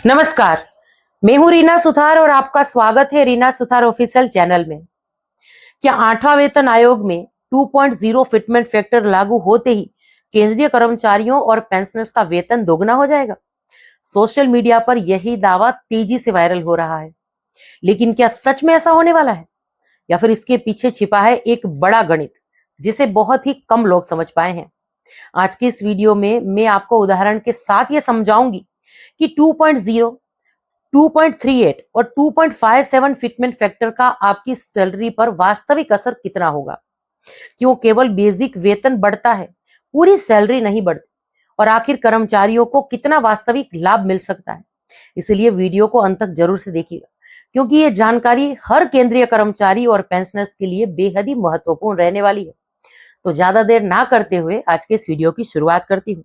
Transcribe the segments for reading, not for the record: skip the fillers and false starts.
नमस्कार, मैं हूं रीना सुथार और आपका स्वागत है रीना सुथार ऑफिशियल चैनल में। क्या 8वां वेतन आयोग में 2.0 फिटमेंट फैक्टर लागू होते ही केंद्रीय कर्मचारियों और पेंशनर्स का वेतन दोगुना हो जाएगा? सोशल मीडिया पर यही दावा तेजी से वायरल हो रहा है, लेकिन क्या सच में ऐसा होने वाला है या फिर इसके पीछे छिपा है एक बड़ा गणित जिसे बहुत ही कम लोग समझ पाए हैं? आज की इस वीडियो में मैं आपको उदाहरण के साथ ये समझाऊंगी कि 2.0, 2.38 और 2.57 फिटमेंट फैक्टर का आपकी सैलरी पर वास्तविक असर कितना होगा। क्यों केवल बेसिक वेतन बढ़ता है, पूरी सैलरी नहीं बढ़ती, और आखिर कर्मचारियों को कितना वास्तविक लाभ मिल सकता है। इसलिए वीडियो को अंत तक जरूर से देखिएगा, क्योंकि ये जानकारी हर केंद्रीय कर्मचारी और पेंशनर्स के लिए बेहद ही महत्वपूर्ण रहने वाली है। तो ज्यादा देर ना करते हुए आज के इस वीडियो की शुरुआत करती हूँ।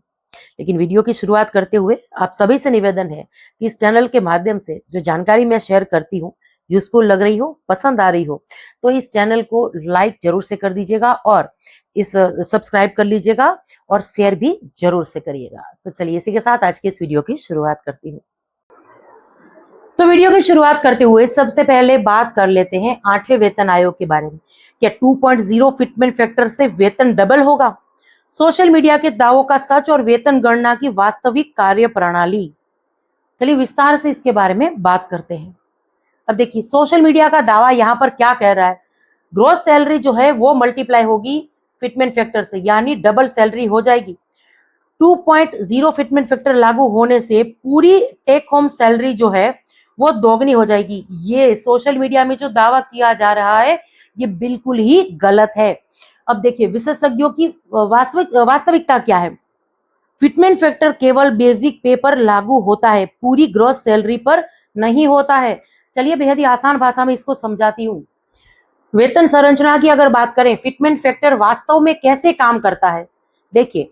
लेकिन वीडियो की शुरुआत करते हुए आप सभी से निवेदन है कि इस चैनल के माध्यम से जो जानकारी मैं शेयर करती हूँ, यूजफुल लग रही हो, पसंद आ रही हो, तो इस चैनल को लाइक जरूर से कर दीजिएगा और इस सब्सक्राइब कर लीजिएगा और शेयर भी जरूर से करिएगा। तो चलिए इसी के साथ आज के इस वीडियो की शुरुआत करती हूँ। तो वीडियो की शुरुआत करते हुए सबसे पहले बात कर लेते हैं 8वें वेतन आयोग के बारे में। क्या 2.0 फिटमेंट फैक्टर से वेतन डबल होगा? सोशल मीडिया के दावों का सच और वेतन गणना की वास्तविक कार्य प्रणाली। चलिए विस्तार से इसके बारे में बात करते हैं। अब देखिए सोशल मीडिया का दावा यहाँ पर क्या कह रहा है। ग्रोस सैलरी जो है वो मल्टीप्लाई होगी फिटमेंट फैक्टर से, यानी डबल सैलरी हो जाएगी। 2.0 फिटमेंट फैक्टर लागू होने से पूरी टेक होम सैलरी जो है वो दोगुनी हो जाएगी। ये सोशल मीडिया में जो दावा किया जा रहा है ये बिल्कुल ही गलत है। अब देखिए विशेषज्ञों की वास्तविकता क्या है। फिटमेंट फैक्टर केवल बेसिक पे पर लागू होता है, पूरी ग्रॉस सैलरी पर नहीं होता है। चलिए बेहद ही आसान भाषा में इसको समझाती हूँ। वेतन संरचना की अगर बात करें, फिटमेंट फैक्टर वास्तव में कैसे काम करता है। देखिए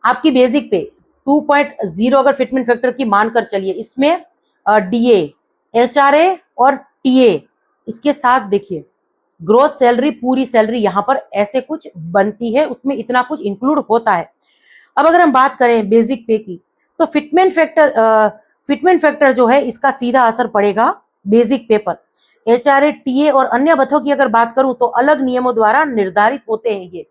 आपकी बेसिक पे 2.0 अगर फिटमेंट फैक्टर की मानकर चलिए, इसमें डीए, एचआरए और टीए, इसके साथ देखिए ग्रोस सैलरी, पूरी सैलरी यहाँ पर ऐसे कुछ बनती है, उसमें इतना कुछ इंक्लूड होता है। अब अगर हम बात करें बेसिक पे की, तो फिटमेंट फैक्टर जो है इसका सीधा असर पड़ेगा बेसिक पे पर। एचआरए, टीए और अन्य भत्तों की अगर बात करूं तो अलग नियमों द्वारा निर्धारित होते हैं ये।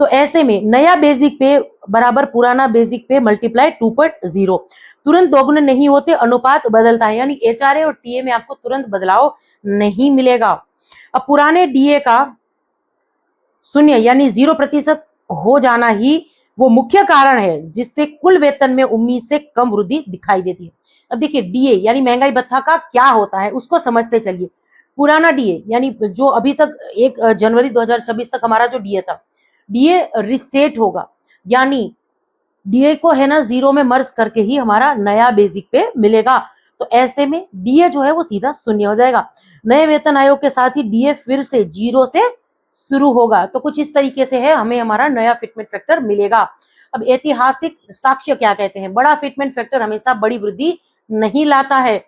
तो ऐसे में नया बेसिक पे बराबर पुराना बेसिक पे मल्टीप्लाई 2.0, तुरंत दोगुने नहीं होते, अनुपात बदलता है, यानी एचआरए और टीए में आपको तुरंत बदलाव नहीं मिलेगा। अब पुराने डीए का 0 यानी 0% हो जाना ही वो मुख्य कारण है जिससे कुल वेतन में उम्मीद से कम वृद्धि दिखाई देती है। अब देखिए डीए यानी महंगाई भत्ता का क्या होता है उसको समझते चलिए। पुराना डीए यानी जो अभी तक 1 जनवरी 2026 तक हमारा जो डीए था, डीए रिसेट होगा, यानी डीए को है ना 0 में मर्ज करके ही हमारा नया बेसिक पे मिलेगा। तो ऐसे में डीए जो है वो सीधा 0 हो जाएगा। नए वेतन आयोग के साथ ही डीए फिर से 0 से शुरू होगा। तो कुछ इस तरीके से है, हमें हमारा नया फिटमेंट फैक्टर मिलेगा। अब ऐतिहासिक साक्ष्य क्या कहते हैं। बड़ा फिटमेंट फैक्टर हमेशा बड़ी वृद्धि नहीं लाता है।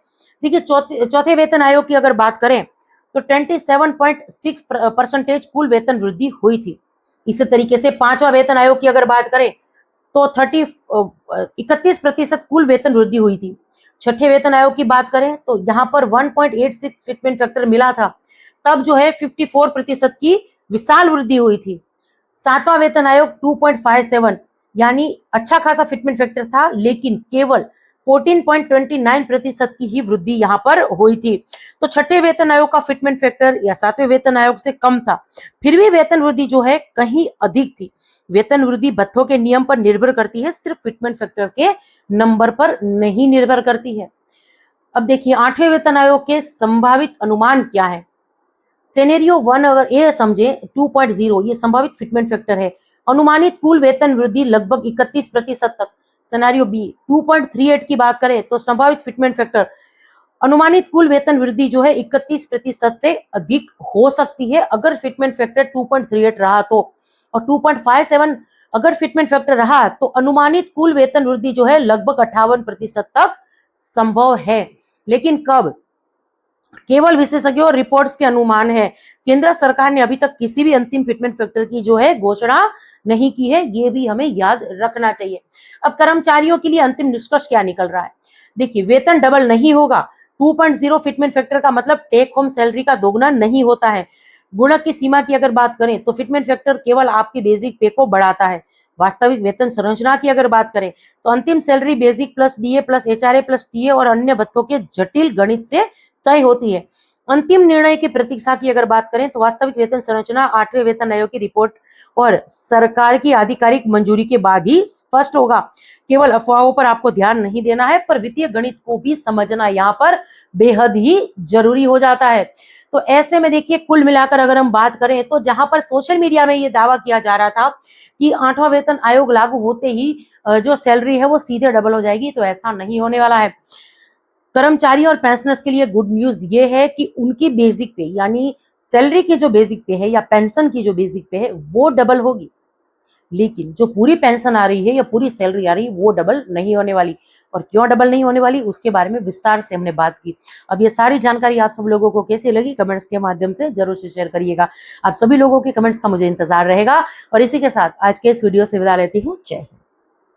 देखिए चौथे वेतन आयोग की अगर बात करें तो 27.6% कुल वेतन वृद्धि हुई थी। इसी तरीके से 5वां वेतन आयोग की अगर बात करें तो 31% कुल वेतन वृद्धि हुई थी। छठे वेतन आयोग की बात करें तो यहाँ पर 1.86 फिटमेंट फैक्टर मिला था, तब जो है 54% की विशाल वृद्धि हुई थी। 7वां वेतन आयोग 2.57 यानी अच्छा खासा फिटमेंट फैक्टर था, लेकिन केवल 14.29% की ही वृद्धि यहाँ पर हुई थी। तो छठे वेतन आयोग का फिटमेंट फैक्टर या 7वें वेतन आयोग से कम था, फिर भी वेतन वृद्धि जो है कहीं अधिक थी। वेतन वृद्धि भत्तों के नियम पर निर्भर करती है, सिर्फ फिटमेंट फैक्टर के नंबर पर नहीं निर्भर करती है। अब देखिए 8वें वेतन आयोग के संभावित अनुमान क्या है। सिनेरियो 1 अगर ए समझे 2.0 ये संभावित फिटमेंट फैक्टर है। अनुमानित कुल वेतन वृद्धि लगभग 31% तक। सिनेरियो बी 2.38 की बात करें तो संभावित फिटमेंट फैक्टर अनुमानित कुल वेतन वृद्धि जो है 31% से अधिक हो सकती है अगर फिटमेंट फैक्टर 2.38 रहा तो। और 2.57 अगर फिटमेंट फैक्टर रहा तो अनुमानित कुल वेतन वृद्धि जो है लगभग 58% तक संभव है। लेकिन कब? केवल विशेषज्ञों और रिपोर्ट्स के अनुमान है। केंद्र सरकार ने अभी तक किसी भी अंतिम फिटमेंट फैक्टर की जो है घोषणा नहीं की है, ये भी हमें याद रखना चाहिए। अब कर्मचारियों के लिए अंतिम निष्कर्ष क्या निकल रहा है? देखिए, वेतन डबल नहीं होगा। 2.0 फिटमेंट फैक्टर का मतलब टेक होम सैलरी का दोगुना नहीं होता है। गुणक की सीमा की अगर बात करें तो फिटमेंट फैक्टर केवल आपके बेसिक पे को बढ़ाता है। वास्तविक वेतन संरचना की अगर बात करें तो अंतिम salary basic plus DA plus HRA plus TA और अन्य भत्तों के जटिल गणित से तय होती है। अंतिम निर्णय की प्रतीक्षा की अगर बात करें तो वास्तविक वेतन संरचना 8वें वेतन आयोग की रिपोर्ट और सरकार की आधिकारिक मंजूरी के बाद ही स्पष्ट होगा। केवल अफवाहों पर आपको ध्यान नहीं देना है, पर वित्तीय गणित को भी समझना यहाँ पर बेहद ही जरूरी हो जाता है। तो ऐसे में देखिए, कुल मिलाकर अगर हम बात करें तो जहां पर सोशल मीडिया में ये दावा किया जा रहा था कि 8वां वेतन आयोग लागू होते ही जो सैलरी है वो सीधे डबल हो जाएगी, तो ऐसा नहीं होने वाला है। कर्मचारी और पेंशनर्स के लिए गुड न्यूज ये है कि उनकी बेसिक पे यानी सैलरी की जो बेसिक पे है या पेंशन की जो बेसिक पे है वो डबल होगी, लेकिन जो पूरी पेंशन आ रही है या पूरी सैलरी आ रही है वो डबल नहीं होने वाली। और क्यों डबल नहीं होने वाली उसके बारे में विस्तार से हमने बात की। अब ये सारी जानकारी आप सब लोगों को कैसी लगी कमेंट्स के माध्यम से जरूर से शेयर करिएगा। आप सभी लोगों के कमेंट्स का मुझे इंतजार रहेगा। और इसी के साथ आज के इस वीडियो से विदा लेती हूँ। जय हिंद।